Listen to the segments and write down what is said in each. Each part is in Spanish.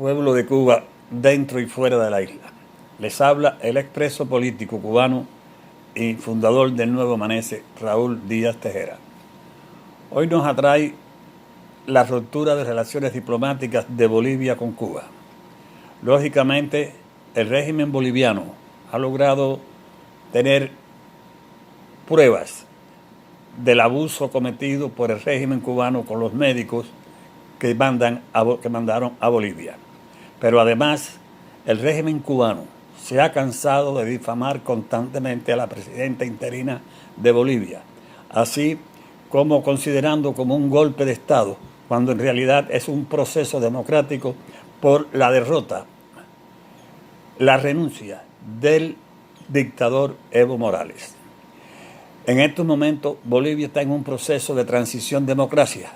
pueblo de Cuba dentro y fuera de la isla. Les habla el expreso político cubano y fundador del Nuevo Amanece, Raúl Díaz Tejera. Hoy nos atrae la ruptura de relaciones diplomáticas de Bolivia con Cuba. Lógicamente, el régimen boliviano ha logrado tener pruebas del abuso cometido por el régimen cubano con los médicos que mandaron a Bolivia. Pero además, el régimen cubano se ha cansado de difamar constantemente a la presidenta interina de Bolivia, así como considerando como un golpe de Estado, cuando en realidad es un proceso democrático por la derrota, la renuncia del dictador Evo Morales. En estos momentos, Bolivia está en un proceso de transición democrática,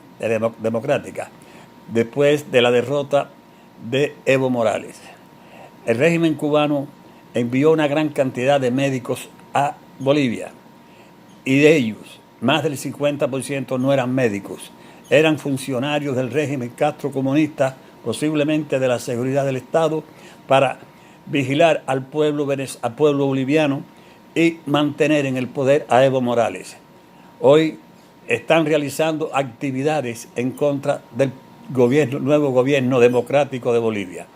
después de la derrota de Evo Morales. El régimen cubano envió una gran cantidad de médicos a Bolivia, y de ellos, más del 50% no eran médicos, eran funcionarios del régimen Castro comunista, posiblemente de la seguridad del Estado, para vigilar al pueblo boliviano y mantener en el poder a Evo Morales. Hoy están realizando actividades en contra del nuevo gobierno democrático de Bolivia.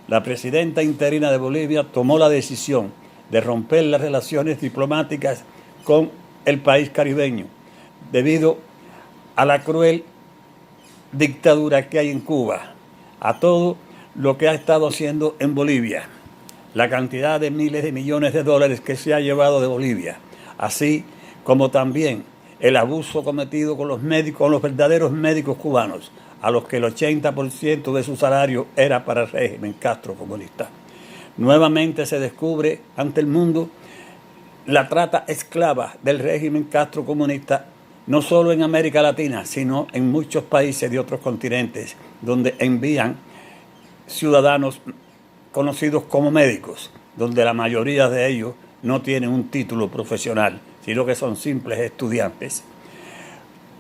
La presidenta interina de Bolivia tomó la decisión de romper las relaciones diplomáticas con el país caribeño debido a la cruel dictadura que hay en Cuba, a todo lo que ha estado haciendo en Bolivia, la cantidad de miles de millones de dólares que se ha llevado de Bolivia, así como también el abuso cometido con los médicos, con los verdaderos médicos cubanos, a los que el 80% de su salario era para el régimen Castro comunista. Nuevamente se descubre ante el mundo la trata esclava del régimen Castro comunista, no solo en América Latina, sino en muchos países de otros continentes, donde envían ciudadanos conocidos como médicos, donde la mayoría de ellos no tienen un título profesional, sino que son simples estudiantes.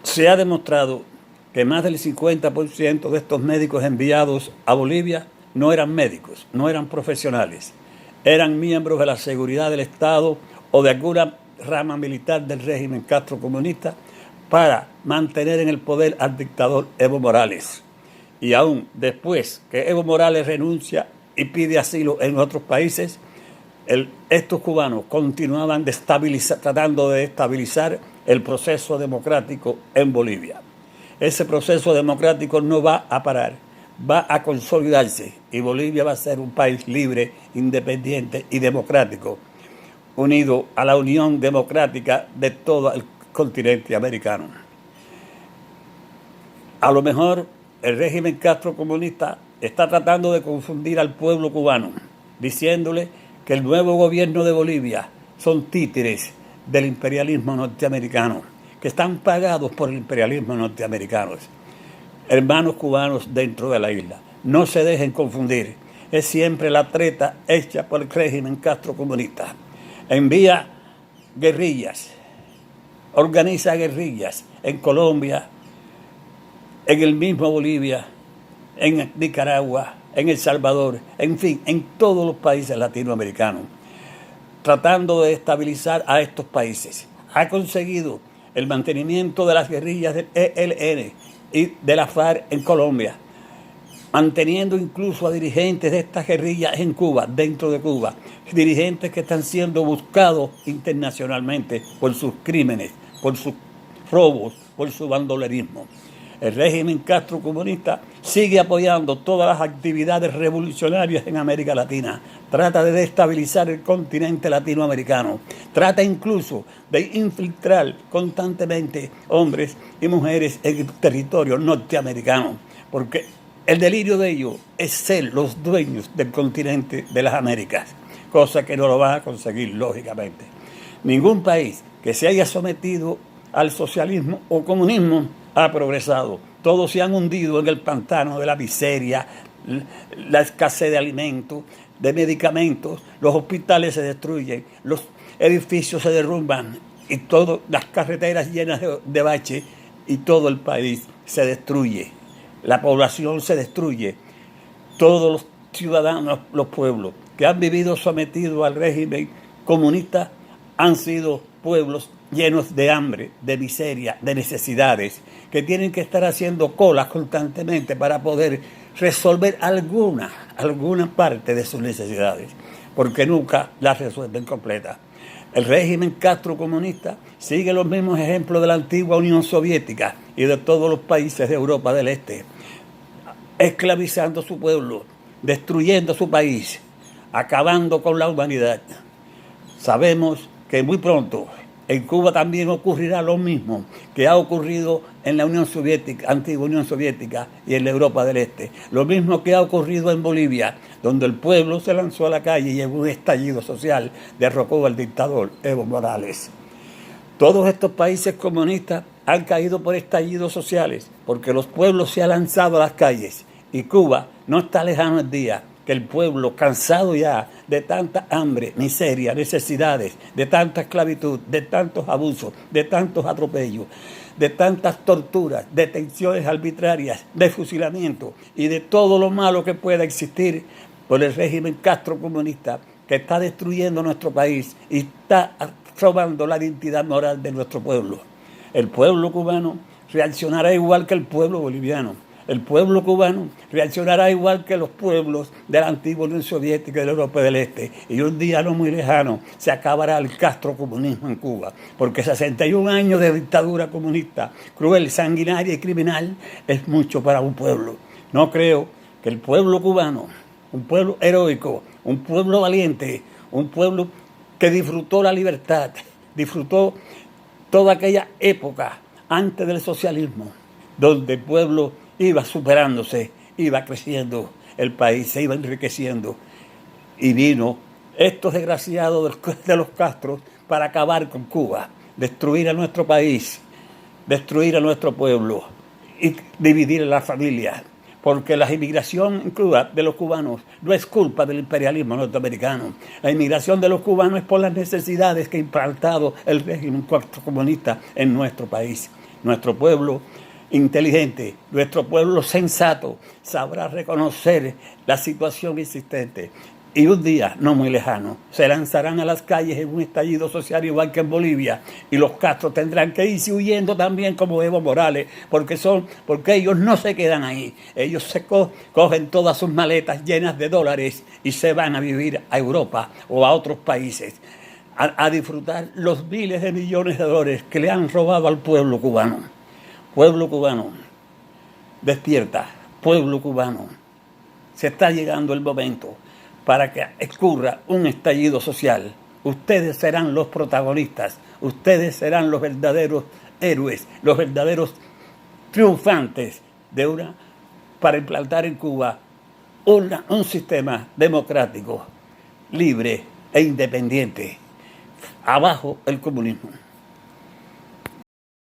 Se ha demostrado que más del 50% de estos médicos enviados a Bolivia no eran médicos, no eran profesionales, eran miembros de la seguridad del Estado o de alguna rama militar del régimen Castro comunista para mantener en el poder al dictador Evo Morales. Y aún después que Evo Morales renuncia y pide asilo en otros países, estos cubanos continuaban tratando de estabilizar el proceso democrático en Bolivia. Ese proceso democrático no va a parar, va a consolidarse y Bolivia va a ser un país libre, independiente y democrático, unido a la Unión Democrática de todo el continente americano. A lo mejor el régimen Castro comunista está tratando de confundir al pueblo cubano, diciéndole que el nuevo gobierno de Bolivia son títeres del imperialismo norteamericano, que están pagados por el imperialismo norteamericano. Hermanos cubanos dentro de la isla, no se dejen confundir. Es siempre la treta hecha por el régimen Castro comunista. Envía guerrillas, organiza guerrillas en Colombia, en el mismo Bolivia, en Nicaragua, en El Salvador, en fin, en todos los países latinoamericanos, tratando de estabilizar a estos países. Ha conseguido el mantenimiento de las guerrillas del ELN y de la FARC en Colombia, manteniendo incluso a dirigentes de estas guerrillas en Cuba, dentro de Cuba, dirigentes que están siendo buscados internacionalmente por sus crímenes, por sus robos, por su bandolerismo. El régimen Castro comunista sigue apoyando todas las actividades revolucionarias en América Latina. Trata de destabilizar el continente latinoamericano. Trata incluso de infiltrar constantemente hombres y mujeres en el territorio norteamericano. Porque el delirio de ellos es ser los dueños del continente de las Américas. Cosa que no lo va a conseguir, lógicamente. Ningún país que se haya sometido al socialismo o comunismo ha progresado. Todos se han hundido en el pantano de la miseria, la escasez de alimentos, de medicamentos, los hospitales se destruyen, los edificios se derrumban y todas las carreteras llenas de baches y todo el país se destruye. La población se destruye. todos los ciudadanos, los pueblos que han vivido sometidos al régimen comunista han sido pueblos llenos de hambre, de miseria, de necesidades, que tienen que estar haciendo colas constantemente para poder resolver alguna parte de sus necesidades, porque nunca las resuelven completas. El régimen castrocomunista sigue los mismos ejemplos de la antigua Unión Soviética y de todos los países de Europa del Este, esclavizando a su pueblo, destruyendo su país, acabando con la humanidad. Sabemos que muy pronto en Cuba también ocurrirá lo mismo que ha ocurrido en la Unión Soviética, antigua Unión Soviética y en la Europa del Este. Lo mismo que ha ocurrido en Bolivia, donde el pueblo se lanzó a la calle y en un estallido social derrocó al dictador Evo Morales. Todos estos países comunistas han caído por estallidos sociales, porque los pueblos se han lanzado a las calles. Y Cuba no está lejano el día que el pueblo, cansado ya de tanta hambre, miseria, necesidades, de tanta esclavitud, de tantos abusos, de tantos atropellos, de tantas torturas, detenciones arbitrarias, de fusilamiento y de todo lo malo que pueda existir por el régimen castrocomunista que está destruyendo nuestro país y está robando la identidad moral de nuestro pueblo. El pueblo cubano reaccionará igual que el pueblo boliviano. El pueblo cubano reaccionará igual que los pueblos de la antigua Unión Soviética y de la Europa del Este. Y un día no muy lejano se acabará el castrocomunismo en Cuba. Porque 61 años de dictadura comunista, cruel, sanguinaria y criminal, es mucho para un pueblo. No creo que el pueblo cubano, un pueblo heroico, un pueblo valiente, un pueblo que disfrutó la libertad, disfrutó toda aquella época antes del socialismo, donde el pueblo iba superándose, iba creciendo, el país se iba enriqueciendo. Y vino estos desgraciados de los Castros para acabar con Cuba, destruir a nuestro país, destruir a nuestro pueblo y dividir a la familia. Porque la inmigración en Cuba de los cubanos no es culpa del imperialismo norteamericano. La inmigración de los cubanos es por las necesidades que ha implantado el régimen comunista en nuestro país. Nuestro pueblo inteligente, nuestro pueblo sensato sabrá reconocer la situación existente y un día, no muy lejano, se lanzarán a las calles en un estallido social igual que en Bolivia y los Castros tendrán que irse huyendo también como Evo Morales porque ellos no se quedan ahí, ellos se cogen todas sus maletas llenas de dólares y se van a vivir a Europa o a otros países a disfrutar los miles de millones de dólares que le han robado al pueblo cubano. Pueblo cubano, despierta, pueblo cubano, se está llegando el momento para que ocurra un estallido social. Ustedes serán los protagonistas, ustedes serán los verdaderos héroes, los verdaderos triunfantes para implantar en Cuba un sistema democrático, libre e independiente. Abajo el comunismo.